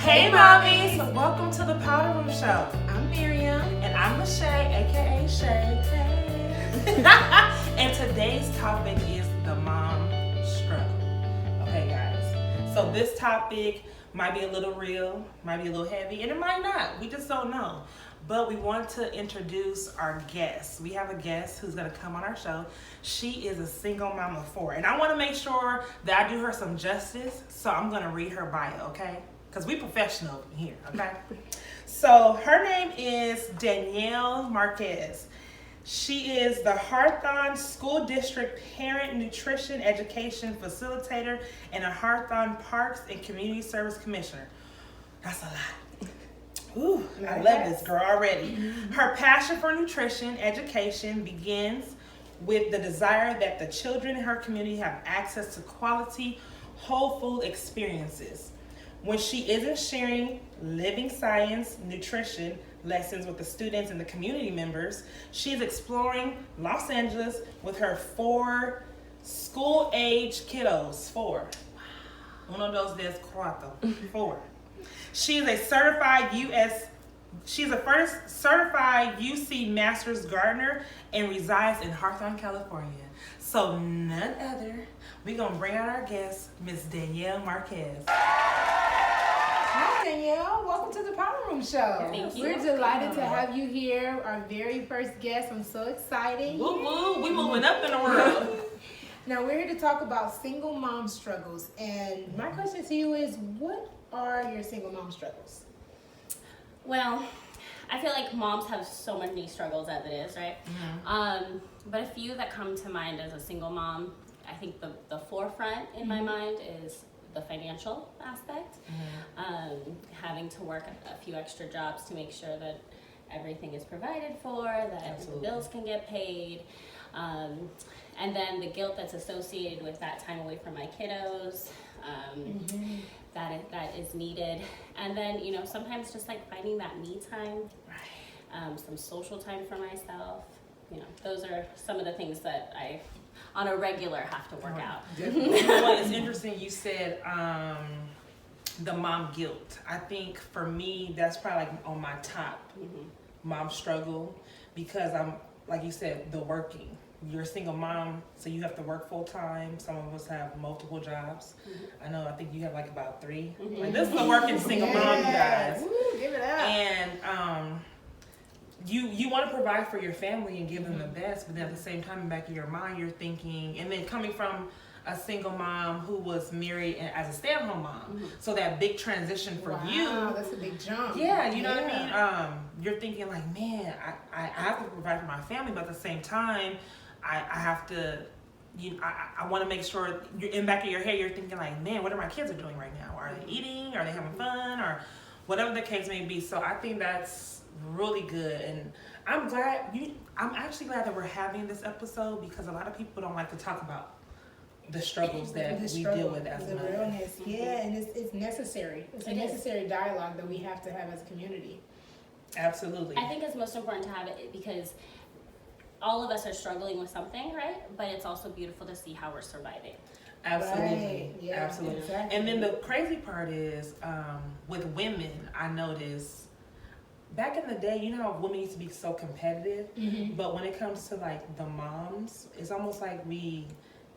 Hey mommies, welcome to the Powder Room Show. I'm Miriam. And I'm Lachey, aka Shay. Hey. And today's topic is the mom struggle. Okay guys, so this topic might be a little real, might be a little heavy, and it might not. We just don't know. But we want to introduce our guest. We have a guest who's going to come on our show. She is a single mom of 4. And I want to make sure that I do her some justice. So I'm going to read her bio, okay? Because we professional here, okay? So her name is Danielle Marquez. She is the Hawthorne School District Parent Nutrition Education Facilitator and a Hawthorne Parks and Community Service Commissioner. That's a lot. Ooh, I love this girl already. Her passion for nutrition education begins with the desire that the children in her community have access to quality, whole food experiences. When she isn't sharing living science, nutrition lessons with the students and the community members, she is exploring Los Angeles with her 4 school-age kiddos. 4. Uno, dos, tres, cuatro. 4. She is a certified first certified UC Master's Gardener and resides in Hawthorne, California. So none other, we're gonna bring out our guest, Miss Danielle Marquez. Hi Danielle, welcome to the Power Room Show. Thank you. We're delighted to have you here, our very first guest. I'm so excited. Woo woo, we moving up in the world. Now we're here to talk about single mom struggles, and my question to you is, what are your single mom struggles? Well, I feel like moms have so many struggles as it is, right? Mm-hmm. But a few that come to mind as a single mom, I think the forefront in my mind is the financial aspect. Mm-hmm. Having to work a few extra jobs to make sure that everything is provided for, that the bills can get paid. And then the guilt that's associated with that time away from my kiddos. That is needed, and then sometimes just like finding that me time, some social time for myself. Those are some of the things that I, on a regular, have to work out. Well, it's interesting you said the mom guilt. I think for me that's probably like on my top mom struggle, because I'm, like you said, the working. You're a single mom, so you have to work full time. Some of us have multiple jobs. I think you have like about 3. Like, this is a working single mom, you guys. Woo, give it up. And you want to provide for your family and give them the best, but then at the same time, in the back of your mind, you're thinking, and then coming from a single mom who was married as a stay-at-home mom, so that big transition for you. Wow, that's a big jump. Yeah, you know what I mean? You're thinking like, man, I have to provide for my family, but at the same time, I have to, I want to make sure you're in the back of your head, you're thinking like, man, what are my kids doing right now? Are they eating? Are they having fun? Or whatever the case may be. So I think that's really good. And I'm actually glad that we're having this episode, because a lot of people don't like to talk about the struggles that we deal with as a mother. The realness, yeah, and it's necessary. It's a necessary dialogue that we have to have as a community. Absolutely. I think it's most important to have it because all of us are struggling with something, right? But it's also beautiful to see how we're surviving. Absolutely. Right. Yeah, Absolutely. Exactly. And then the crazy part is, with women, I noticed back in the day, how women used to be so competitive, but when it comes to like the moms, it's almost like we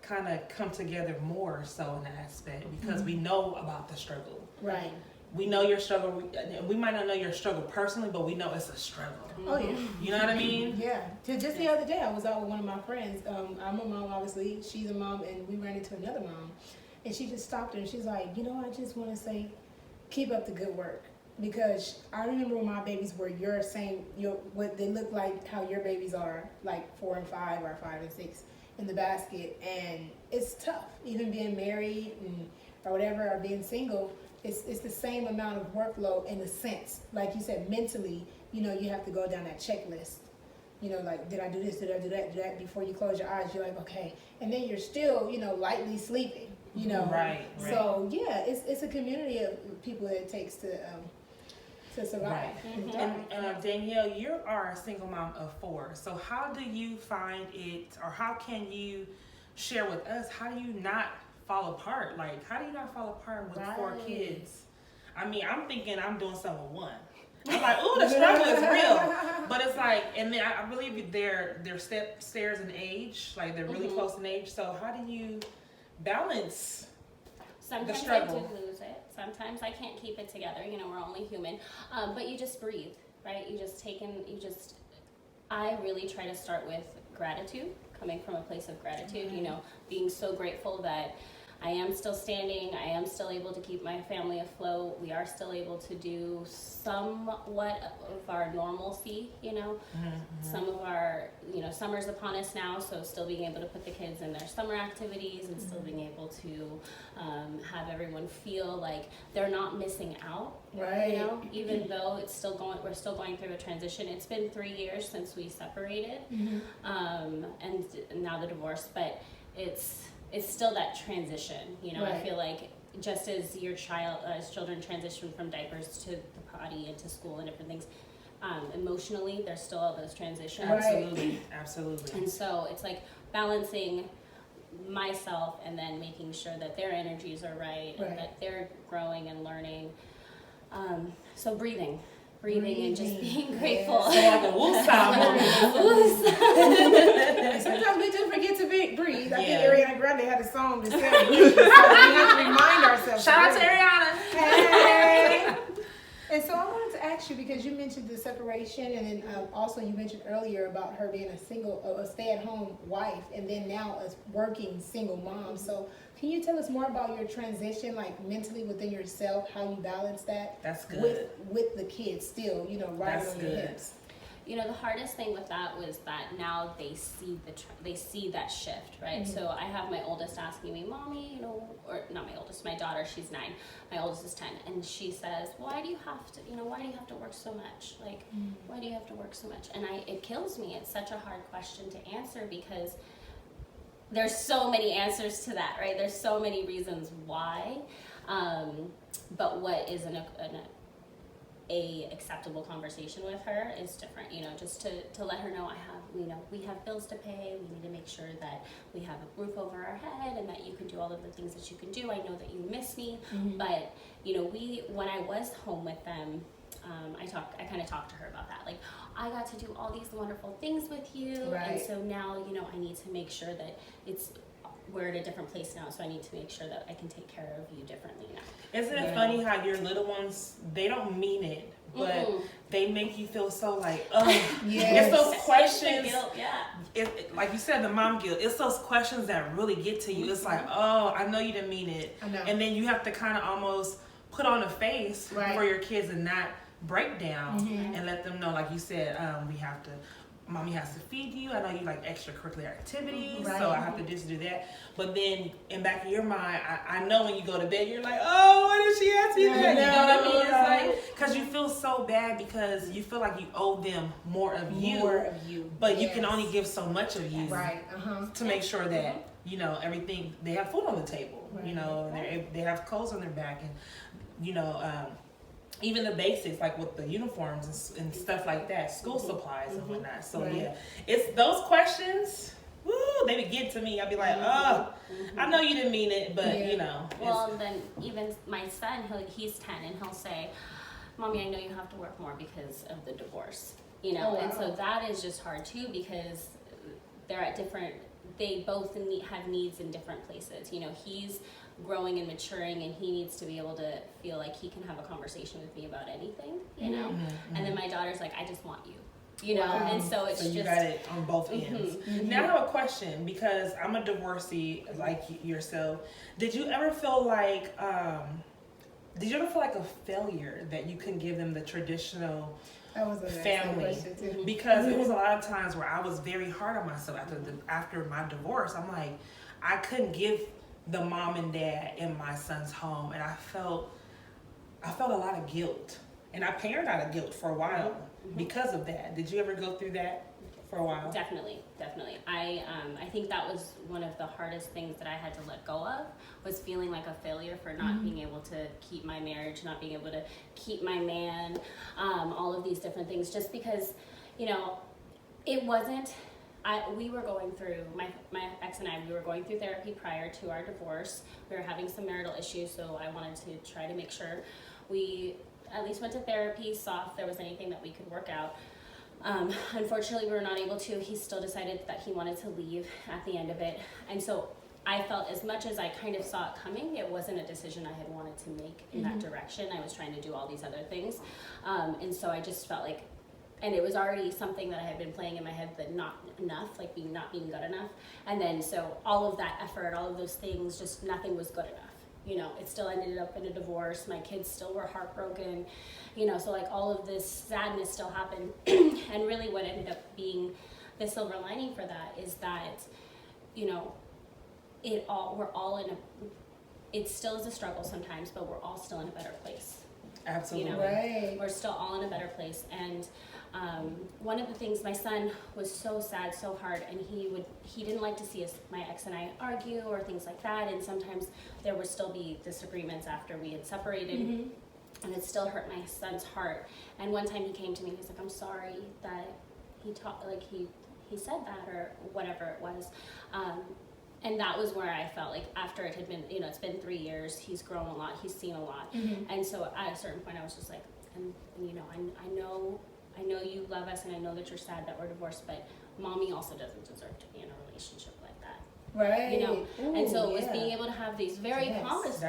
kind of come together more so in that aspect, because we know about the struggle. Right. We know your struggle. We might not know your struggle personally, but we know it's a struggle. Oh yeah. You know what I mean? Yeah. Just the other day, I was out with one of my friends. I'm a mom, obviously. She's a mom, and we ran into another mom, and she just stopped her and she's like, I just want to say, keep up the good work, because I remember when my babies were what they look like, how your babies are, like 4 and 5 or 5 and 6 in the basket, and it's tough, even being married or whatever, or being single. It's the same amount of workload in a sense. Like you said, mentally, you have to go down that checklist. Like, did I do this? Did I do that? Do that? Before you close your eyes, you're like, okay. And then you're still, lightly sleeping, Right. So, yeah, it's a community of people that it takes to survive. Right. And Danielle, you are a single mom of 4. So how do you find it, or how can you share with us, how do you not fall apart? Like, how do you not fall apart with 4 kids? I mean, I'm thinking I'm doing something with one. I'm like, ooh, the struggle is real. But it's like, and then I believe they're stairs in age, like they're really close in age. So how do you balance the Sometimes I struggle? do lose it. Sometimes I can't keep it together. You know, we're only human. But you just breathe, right? I really try to start with gratitude, coming from a place of gratitude, you know, being so grateful that I am still standing, I am still able to keep my family afloat, we are still able to do somewhat of our normalcy, you know. Some of our, you know, summer's upon us now, so still being able to put the kids in their summer activities and still being able to have everyone feel like they're not missing out, Right. you know, even though we're still going through a transition. It's been 3 years since we separated, and now the divorce, but it's still that transition, you know. Right. I feel like just as children transition from diapers to the potty and to school and different things, emotionally, there's still all those transitions. Absolutely, absolutely. And so it's like balancing myself and then making sure that their energies are right. And that they're growing and learning. So breathing and just being grateful. So like a woosah Sometimes we do forget to breathe. I think Yeah. Ariana Grande had a song to say breathe, so we have to remind ourselves. Shout out to breathe. Ariana. Hey. And so I wanted to ask you, because you mentioned the separation, and then also you mentioned earlier about her being a stay-at-home wife, and then now a working single mom. So can you tell us more about your transition, like mentally within yourself, how you balance that? That's good. With the kids still, you know, riding That's on your good. hips. You know, the hardest thing with that was that now they see that shift, right? So I have my oldest asking me, Mommy, you know, or not my oldest, my daughter, she's 9, my oldest is 10, and she says, why do you have to work so much? Like, why do you have to work so much? And it kills me. It's such a hard question to answer because there's so many answers to that, right? There's so many reasons why, but what is a acceptable conversation with her is different, you know, just to let her know we have bills to pay, we need to make sure that we have a roof over our head and that you can do all of the things that you can do. I know that you miss me, but you know, when I was home with them, I kind of talked to her about that. Like, I got to do all these wonderful things with you, Right. and so now, you know, I need to make sure that we're at a different place now, so I need to make sure that I can take care of you differently now. Isn't it funny how your little ones, they don't mean it, but they make you feel so like, oh, Yes. it's those questions. Guilt, yeah. Like you said, the mom guilt. It's those questions that really get to you. It's like, oh, I know you didn't mean it, I know. and then you have to kind of almost put on a face Right. for your kids and not break down and let them know, like you said, Mommy has to feed you. I know you like extracurricular activities, Right. so I have to just do that. But then in back of your mind, I know when you go to bed, you're like, oh, why did she ask me that? You know what I mean? It's like, because you feel so bad because you feel like you owe them more of you. But you can only give so much of you Right. to make sure that, you know, everything, they have food on the table, you know, and they have clothes on their back, and, you know, even the basics, like with the uniforms and stuff like that, school supplies and whatnot. So yeah, it's those questions. Woo, they would get to me. I'd be like, oh, I know you didn't mean it, but you know. Well, then even my son, he's 10, and he'll say, Mommy, I know you have to work more because of the divorce. You know, and so that is just hard too, because they're at they both have needs in different places. You know, he's growing and maturing, and he needs to be able to feel like he can have a conversation with me about anything, you know. And then my daughter's like, I just want you know. And so it's you got it on both ends. Now I have a question, because I'm a divorcee like yourself. Did you ever feel like a failure that you couldn't give them the traditional family? Because it was a lot of times where I was very hard on myself after my divorce. I'm like, I couldn't give the mom and dad in my son's home, and I felt a lot of guilt, and I parented out of guilt for a while because of that. Did you ever go through that for a while? Definitely. I think that was one of the hardest things that I had to let go of, was feeling like a failure for not being able to keep my marriage, not being able to keep my man, all of these different things, just because, you know, it wasn't. We were going through, my ex and I, we were going through therapy prior to our divorce. We were having some marital issues, so I wanted to try to make sure we at least went to therapy, saw if there was anything that we could work out. Unfortunately, we were not able to. He still decided that he wanted to leave at the end of it. And so I felt, as much as I kind of saw it coming, it wasn't a decision I had wanted to make in that direction. I was trying to do all these other things. And so I just felt like, and it was already something that I had been playing in my head, that not enough, like not being good enough. And then so all of that effort, all of those things, just nothing was good enough. You know, it still ended up in a divorce. My kids still were heartbroken. You know, so like all of this sadness still happened. And really what ended up being the silver lining for that is that, you know, we're all in it still is a struggle sometimes, but we're all still in a better place. Absolutely. You know? Right. We're still all in a better place. And one of the things, my son was so sad, so hard, and he didn't like to see my ex and I argue or things like that. And sometimes there would still be disagreements after we had separated. And it still hurt my son's heart. And one time he came to me and he's like, I'm sorry that he said that, or whatever it was. And that was where I felt like, after it had been, you know, it's been 3 years, he's grown a lot, he's seen a lot. And so at a certain point I was just like, and you know, I know you love us, and I know that you're sad that we're divorced, but mommy also doesn't deserve to be in a relationship like that. Right. You know? Ooh, and so it was being able to have these very honest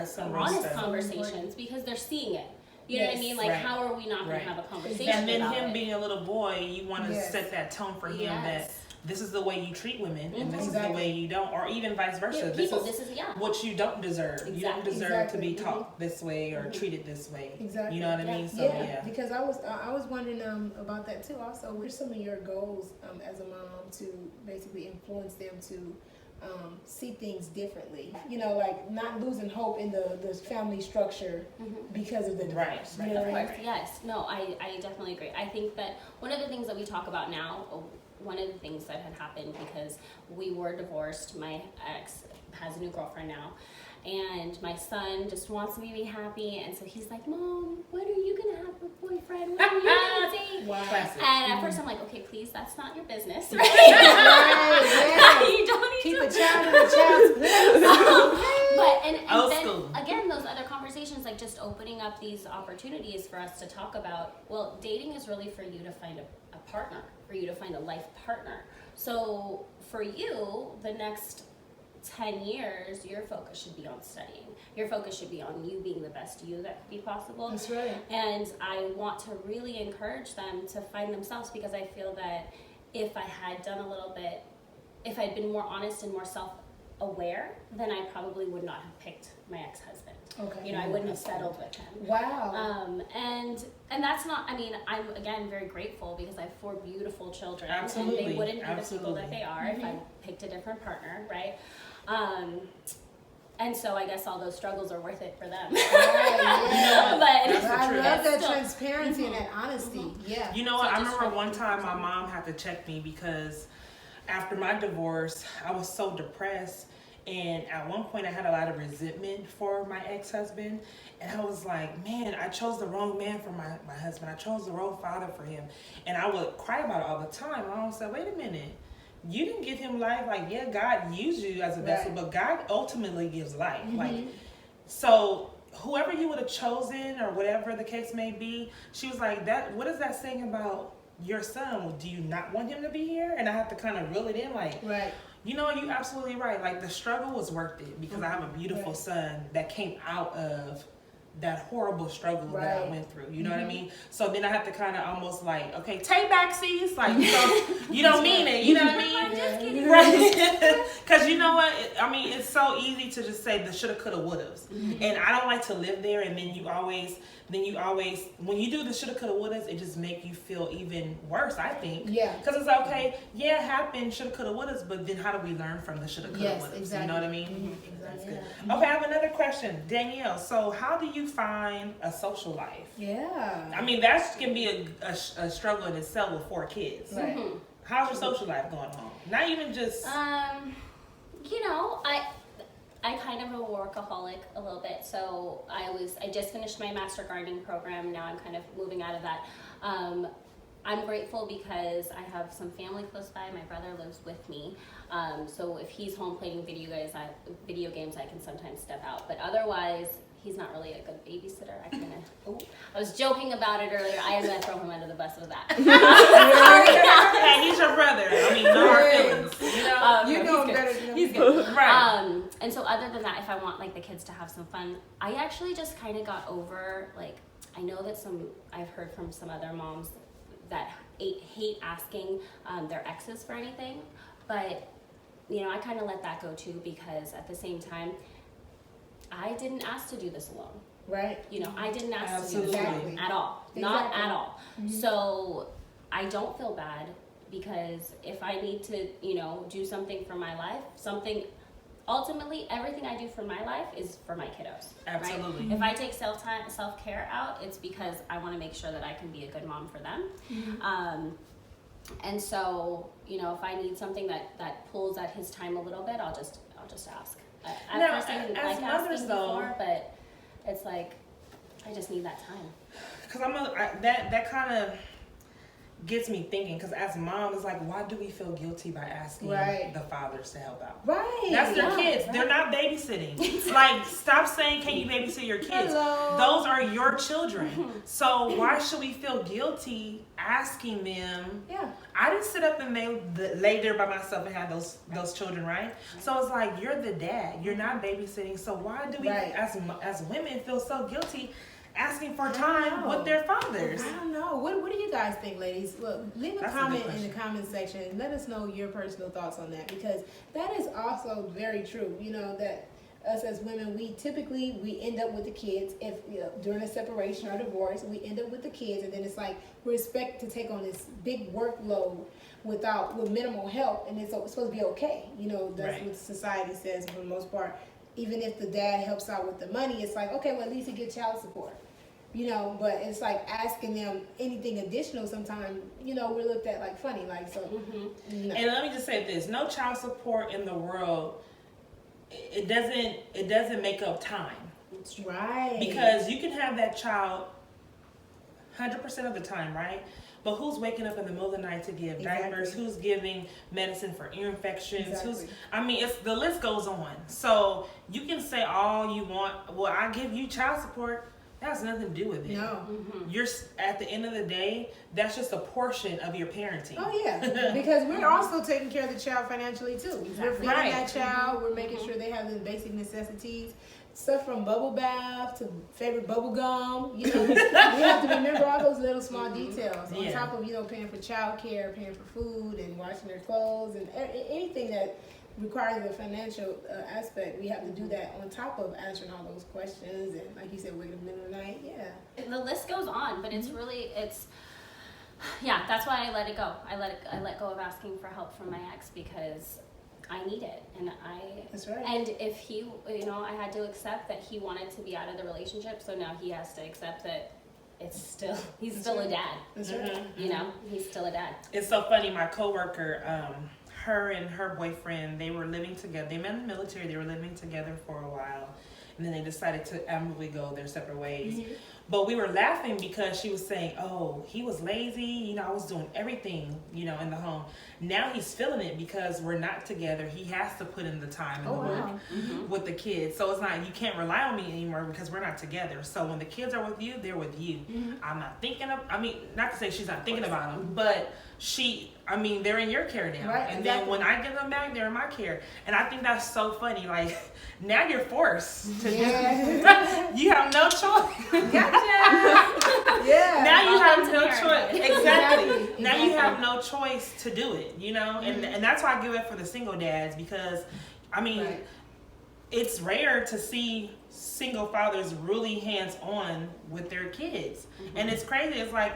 conversations, because they're seeing it. You know what I mean? Like, how are we not going to have a conversation And then about him it? being a little boy, you want to set that tone for him that this is the way you treat women, and this is the way you don't, or even vice versa. This is what you don't deserve. You don't deserve to be taught this way or treated this way. Exactly. You know what I mean? So because I was wondering about that too. Also, what are some of your goals as a mom to basically influence them to see things differently? You know, like not losing hope in the family structure because of the divorce. Right. You know Of what course, yes. No, I definitely agree. I think that one of the things that we talk about now, one of the things that had happened, because we were divorced, my ex has a new girlfriend now, and my son just wants me to be happy, and so he's like, Mom, when are you gonna have a boyfriend? When are you gonna date? Wow. Classic. And at first I'm like, okay, please, that's not your business, right? Right, You don't need keep to a child in a child's place. But and Old then school. again, those other conversations, like just opening up these opportunities for us to talk about, well, dating is really for you to find a partner, for you to find a life partner. So for you, the next 10 years, your focus should be on studying. Your focus should be on you being the best you that could be possible. That's right. And I want to really encourage them to find themselves, because I feel that if I had done a little bit, if I'd been more honest and more self-aware, then I probably would not have picked my ex-husband. Okay. You know, I wouldn't have settled with him. Wow. And that's not, I mean, I'm again very grateful, because I have 4 beautiful children. Absolutely. And they wouldn't be the people that they are if I picked a different partner, right? And so I guess all those struggles are worth it for them. Yeah. But That's the I truth. love that Still- transparency and that honesty. Yeah. You know what? So I just remember try to one time my control. mom had to check me, because after my divorce, I was so depressed. And at one point, I had a lot of resentment for my ex-husband. And I was like, man, I chose the wrong man for my husband. I chose the wrong father for him. And I would cry about it all the time. And I was like, wait a minute. You didn't give him life. Like, yeah, God used you as a vessel, but God ultimately gives life. Like, so whoever you would have chosen, or whatever the case may be, she was like, "That. What is that saying about your son? Do you not want him to be here?" And I have to kind of reel it in, like, Right. you know, you're absolutely right. Like, the struggle was worth it, because I have a beautiful son that came out of that horrible struggle that I went through. You know what I mean? So then I have to kind of almost like, okay, take back, sis. Like, you don't mean it. You know what I mean? I'm just kidding. Right. Because you know what? I mean, it's so easy to just say the shoulda, coulda, wouldas. And I don't like to live there. And then you always, when you do the shoulda, coulda, wouldas, it just make you feel even worse, I think. Yeah. Because it's like, okay, yeah, it happened, shoulda, coulda, wouldas, but then how do we learn from the shoulda, coulda, Yes, wouldas? exactly. You know what I mean? That's good. Yeah. Okay, I have another question. Danielle, so how do you find a social life? Yeah. I mean, that can be a struggle in itself with 4 kids. Right. How's your social life going on? Not even just... You know, I kind of a workaholic a little bit. So I just finished my master gardening program. Now I'm kind of moving out of that. I'm grateful because I have some family close by. My brother lives with me. So if he's home playing video games, I can sometimes step out. But otherwise, he's not really a good babysitter. I was joking about it earlier. I am gonna throw him under the bus with that. Hey, he's your brother. I mean, no hard feelings. You know, You know better than him. He's good. right? And so other than that, if I want like the kids to have some fun, I actually just kind of got over like, I know that I've heard from some other moms that hate asking their exes for anything, but you know, I kind of let that go too, because at the same time, I didn't ask to do this alone. Right. You know, I didn't ask Absolutely. to do this alone at all. Not Exactly. at all. So I don't feel bad, because if I need to, you know, do something for my life, ultimately everything I do for my life is for my kiddos. Absolutely. Right? If I take self-care out, it's because I want to make sure that I can be a good mom for them. And so, you know, if I need something that pulls at his time a little bit, I'll just ask. At Now, first I didn't as like mothers, asking though, before, but it's like I just need that time. Because that kind of gets me thinking, because as moms, it's like, why do we feel guilty by asking Right. the fathers to help out? Right. That's their Yeah, kids. right. They're not babysitting. Like, stop saying, can you babysit your kids? Hello. Those are your children. So why should we feel guilty asking them? Yeah. I didn't sit up and lay there by myself and have those children, right? So it's like, you're the dad. You're not babysitting. So why do we, Right. as women, feel so guilty asking for time with their fathers? I don't know. What do you guys think, ladies? Look, leave a That's a comment good in the comment section and let us know your personal thoughts on that, because that is also very true. You know, that us as women, we end up with the kids. If during a separation or divorce, we end up with the kids, and then it's like we expect to take on this big workload with minimal help, and it's supposed to be okay. You know, that's Right. what society says for the most part. Even if the dad helps out with the money, it's like, okay, well, at least he gets child support. You know, but it's like asking them anything additional sometimes, you know, we're looked at like funny, like, so. No. And let me just say this: no child support in the world. It doesn't make up time, Right. because you can have that child 100% of the time, right? But who's waking up in the middle of the night to give diapers? Exactly. Who's giving medicine for ear infections? Exactly. The list goes on. So you can say all you want. Well, I give you child support. That has nothing to do with it. No. You're at the end of the day, that's just a portion of your parenting. Oh, yeah. Because we're also taking care of the child financially, too. We're feeding Right. that child. We're making sure they have the basic necessities. Stuff from bubble bath to favorite bubble gum. You know, we have to remember all those little small details. On Yeah. top of, paying for child care, paying for food, and washing their clothes, and anything that requires a financial aspect, we have to do that on top of answering all those questions, and like you said, wake up in the middle of the night. Yeah. The list goes on, but it's yeah, that's why I let it go. I let go of asking for help from my ex, because I need it, and That's right. And if he, I had to accept that he wanted to be out of the relationship, so now he has to accept that he's still a dad. That's right. You know, he's still a dad. It's so funny. My coworker, her and her boyfriend, they were living together. They met in the military. They were living together for a while, and then they decided to amicably go their separate ways. But we were laughing because she was saying, "Oh, he was lazy. I was doing everything, in the home. Now he's feeling it because we're not together. He has to put in the time and the work with the kids. So it's not, you can't rely on me anymore because we're not together. So when the kids are with you, they're with you. I'm not thinking of. Not to say she's not thinking about them, but they're in your care now. Right, and exactly. then when I get them back, they're in my care. And I think that's so funny. Like, now you're forced to do it. You have no choice. Gotcha. Yeah. Now you have no Authentic choice. parenthood. Exactly. Now you Exactly. have no choice to do it, and that's why I give it for the single dads, because Right. it's rare to see single fathers really hands-on with their kids. And it's crazy. It's like,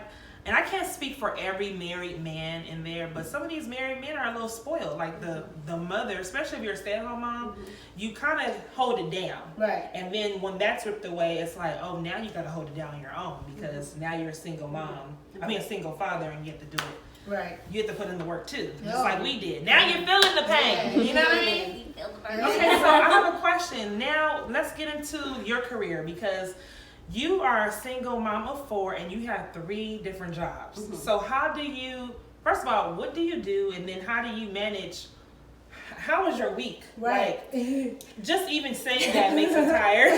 and I can't speak for every married man in there, but some of these married men are a little spoiled. Like the mother, especially if you're a stay-at-home mom, you kind of hold it down. Right. And then when that's ripped away, it's like, oh, now you got to hold it down on your own, because now you're a single mom. A single father, and you have to do it. Right. You have to put in the work too, just No. like we did. Now you're feeling the pain. You know what I mean? We feel the burn. Okay, so I have a question. Now let's get into your career, because you are a single mom of 4 and you have 3 different jobs. So how do you, first of all, what do you do, and then how do you manage how was your week? Right. Like, just even saying that makes me tired.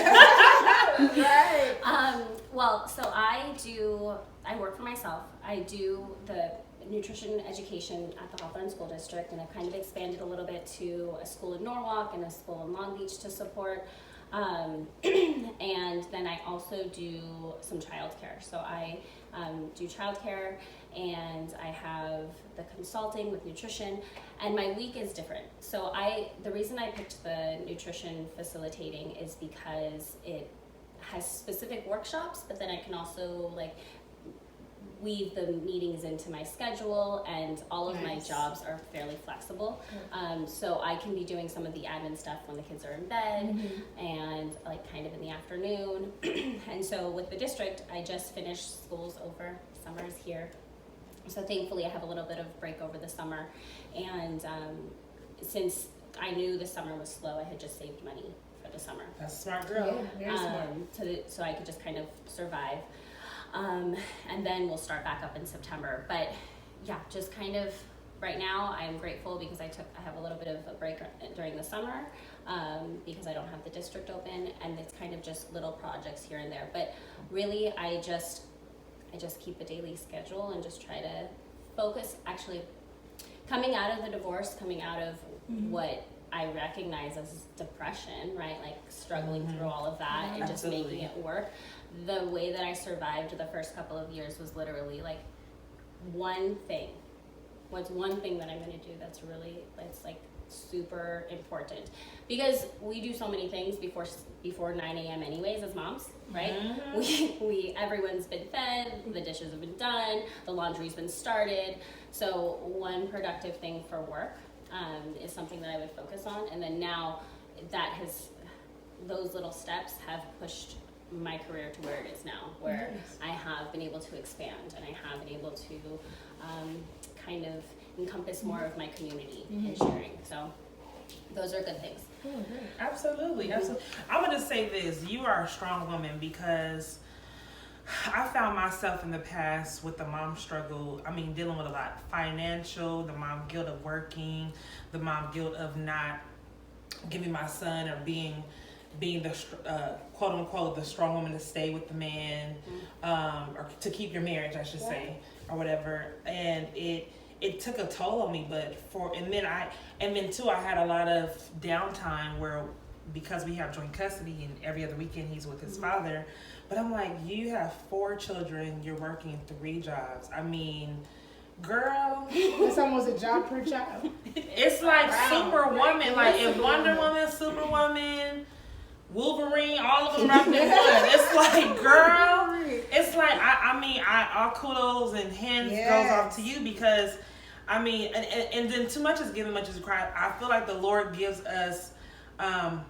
Right. Well, so I work for myself. I do the nutrition education at the Hawthorne School District, and I've kind of expanded a little bit to a school in Norwalk and a school in Long Beach to support. And then I also do some childcare. So I do childcare, and I have the consulting with nutrition, and my week is different. So the reason I picked the nutrition facilitating is because it has specific workshops, but then I can also like weave the meetings into my schedule, and all of my jobs are fairly flexible. So I can be doing some of the admin stuff when the kids are in bed and like kind of in the afternoon. And so with the district, I just finished school's over, summer is here. So thankfully I have a little bit of break over the summer. And since I knew the summer was slow, I had just saved money for the summer. That's a smart girl. Yeah, very smart. So I could just kind of survive. And then we'll start back up in September. But yeah, just kind of right now I'm grateful because I have a little bit of a break during the summer because I don't have the district open, and it's kind of just little projects here and there. But really I just keep a daily schedule and just try to focus. Actually, coming out of the divorce, coming out of what I recognize as depression, right? Like struggling through all of that and just making it work. The way that I survived the first couple of years was literally like one thing. What's one thing that I'm going to do that's like super important? Because we do so many things before 9 a.m. anyways as moms, right? We everyone's been fed, the dishes have been done, the laundry's been started. So one productive thing for work is something that I would focus on. And then now those little steps have pushed my career to where it is now, where I have been able to expand, and I have been able to kind of encompass more of my community and sharing. So those are good things. Absolutely. I'm going to say this. You are a strong woman, because I found myself in the past with the mom struggle. I mean, dealing with a lot. Financial, the mom guilt of working, the mom guilt of not giving my son, or being the quote unquote the strong woman to stay with the man, or to keep your marriage, I should say, or whatever. And it took a toll on me. And then too, I had a lot of downtime where, because we have joint custody and every other weekend he's with his father. But I'm like, you have 4 children, you're working 3 jobs. I mean, girl, it's almost a job per child. It's like Superwoman, like if Wonder Woman, Superwoman, Wolverine, all of them wrapped in one. It's like, girl, it's like, I mean, all kudos and hands goes off to you, because I mean, and then too much is given, much is required. I feel like the Lord gives us a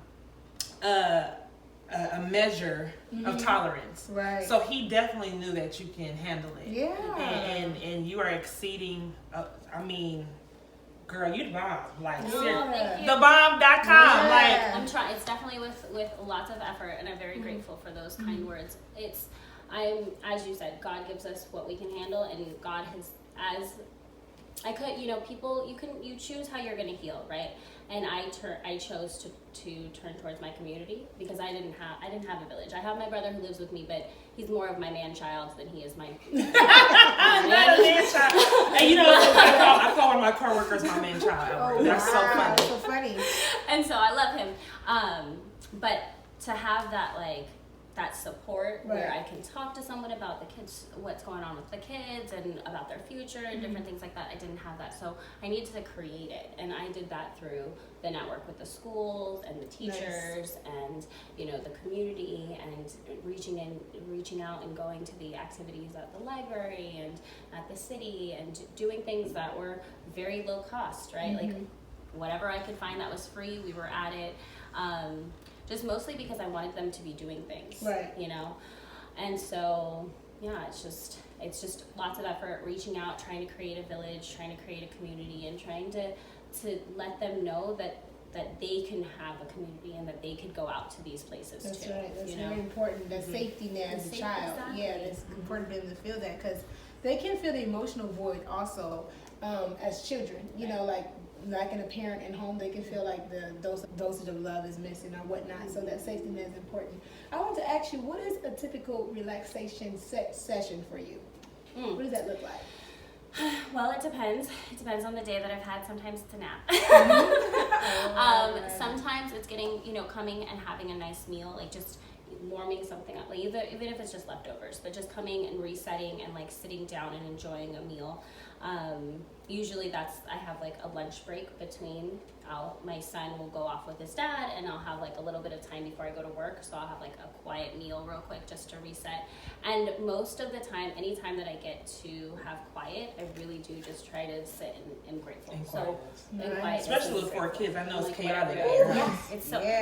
measure of tolerance. Right. So he definitely knew that you can handle it. Yeah. And you are exceeding, I mean, girl, you the bomb. Like, Thank seriously. you. Thebomb.com. Yeah. Like, I'm trying. It's definitely with lots of effort, and I'm very grateful for those kind words. As you said, God gives us what we can handle, and God has, people, you choose how you're going to heal, right? And I chose to turn towards my community, because I didn't have a village. I have my brother who lives with me, but he's more of my man child than he is my not a man child. And you know, I call one of my coworkers my man child. That's so funny. That's so funny. And so I love him. But to have that that support where I can talk to someone about the kids, what's going on with the kids, and about their future and different things like that. I didn't have that, so I needed to create it, and I did that through the network with the schools and the teachers and the community, and reaching out and going to the activities at the library and at the city, and doing things that were very low cost, right? Like whatever I could find that was free, we were at it. Just mostly because I wanted them to be doing things, right? And so it's just lots of effort, reaching out, trying to create a village, trying to create a community, and trying to let them know that they can have a community and that they could go out to these places too. That's right. That's very important. That safety net as a child. Exactly. Yeah, it's important for them to feel that, because they can feel the emotional void also as children. Like lacking a parent in home, they can feel like the dosage of love is missing or whatnot. So that safety net is important. I want to ask you, what is a typical relaxation session for you? What does that look like? Well, it depends. It depends on the day that I've had. Sometimes it's a nap. Sometimes it's getting, coming and having a nice meal, like just warming something up, like even if it's just leftovers, but just coming and resetting and like sitting down and enjoying a meal. Usually I have like a lunch break between, my son will go off with his dad and I'll have like a little bit of time before I go to work. So I'll have like a quiet meal real quick just to reset. And most of the time, anytime that I get to have quiet, I really do just try to sit and am grateful. Especially with 4 kids, I know it's chaotic.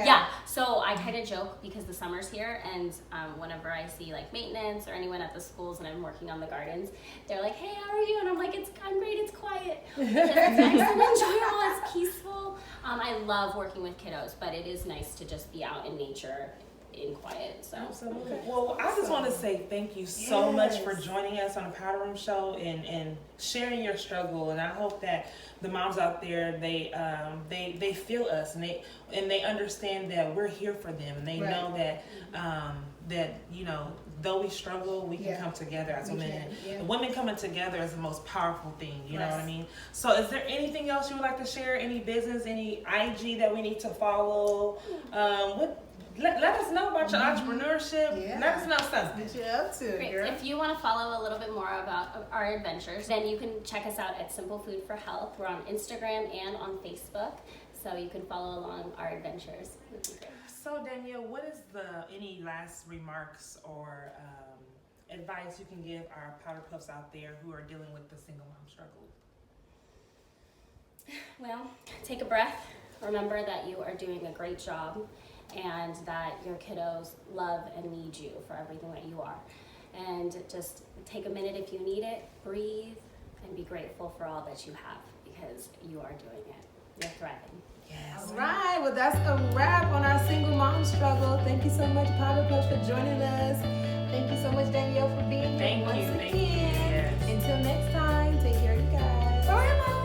Yeah, so I kind of joke because the summer's here, and whenever I see like maintenance or anyone at the schools and I'm working on the gardens, they're like, "Hey, how are you?" And I'm like, I'm great, it's quiet. It's nice and enjoyable, it's peaceful. I love working with kiddos, but it is nice to just be out in nature in quiet. So Absolutely. Well, I just want to say thank you so much for joining us on the Powder Room Show and sharing your struggle. And I hope that the moms out there, they feel us and they understand that we're here for them, and they know that though we struggle, we can come together as women. And women coming together is the most powerful thing. You know what I mean? So is there anything else you would like to share? Any business, any IG that we need to follow? Let us know about your entrepreneurship. Yeah. Let us know something. What you up to, great. girl? If you want to follow a little bit more about our adventures, then you can check us out at Simple Food for Health. We're on Instagram and on Facebook, so you can follow along our adventures. It would be great. So Danielle, what is any last remarks or advice you can give our powder puffs out there who are dealing with the single mom struggle? Well, take a breath. Remember that you are doing a great job and that your kiddos love and need you for everything that you are. And just take a minute if you need it, breathe, and be grateful for all that you have, because you are doing it. You're thriving. Yes. All right, well, that's a wrap on our single mom struggle. Thank you so much, Powder Puff, for joining us. Thank you so much, Danielle, for being here once again. Yes. Until next time, take care of you guys. Bye, mommies.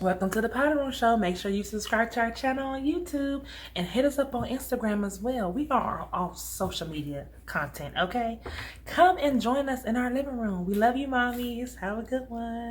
Welcome to the Powder Room Show. Make sure you subscribe to our channel on YouTube and hit us up on Instagram as well. We are on all social media content, okay? Come and join us in our living room. We love you, mommies. Have a good one.